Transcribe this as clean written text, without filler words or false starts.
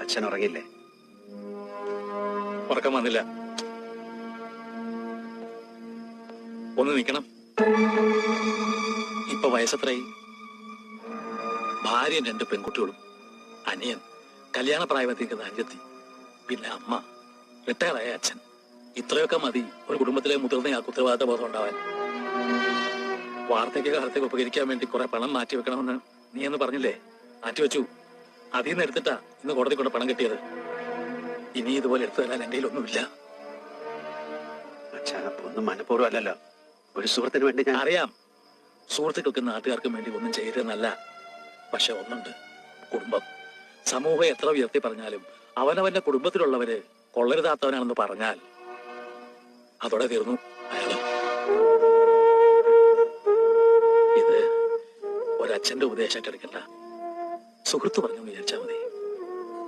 അച്ഛൻ ഉറങ്ങില്ലേ? ഉറക്കം വന്നില്ല. ഒന്ന് നിൽക്കണം. ഇപ്പൊ വയസ്സത്രയായി? ഭാര്യയും 2 പെൺകുട്ടികളും, അനിയൻ, കല്യാണ പ്രായത്തിരിക്കുന്ന അഞ്ചെത്തി, പിന്നെ അമ്മ, റിട്ടയറായ അച്ഛൻ. ഇത്രയൊക്കെ മതി ഒരു കുടുംബത്തിലെ മുതിർന്നയാൾക്ക് ഉത്തരവാദിത്ത ബോധം ഉണ്ടാവാൻ. വാർദ്ധക്യകാലത്തേക്ക് ഉപകരിക്കാൻ വേണ്ടി കുറെ പണം മാറ്റി വെക്കണമെന്ന് നീ എന്ന് പറഞ്ഞില്ലേ? മാറ്റിവെച്ചു. അതിൽ നിന്ന് എടുത്തിട്ടാ ഇന്ന് കോടതി കൊണ്ട് പണം കിട്ടിയത്. ഇനി ഇതുപോലെ എടുത്തു തരാൻ എന്റെ ഒന്നുമില്ല. അച്ഛാ, ഒന്നും മനഃപൂർവ്വം അല്ലല്ലോ. ഒരു സുഹൃത്തിന് വേണ്ടി ഞാൻ... അറിയാം, സുഹൃത്തുക്കൾക്കും നാട്ടുകാർക്കും വേണ്ടി ഒന്നും ചെയ്യരുതെന്നല്ല. പക്ഷെ ഒന്നുണ്ട്, കുടുംബം. സമൂഹം എത്ര ഉയർത്തി പറഞ്ഞാലും അവനവന്റെ കുടുംബത്തിലുള്ളവര് കൊള്ളരുതാത്തവനാണെന്ന് പറഞ്ഞാൽ അതോടെ തീർന്നു അയാള്. ഇത് ഒരച്ഛന്റെ ഉപദേശമായിട്ട് എടുക്കണ്ട, സുഹൃത്ത് പറഞ്ഞു വിചാരിച്ചാൽ മതി.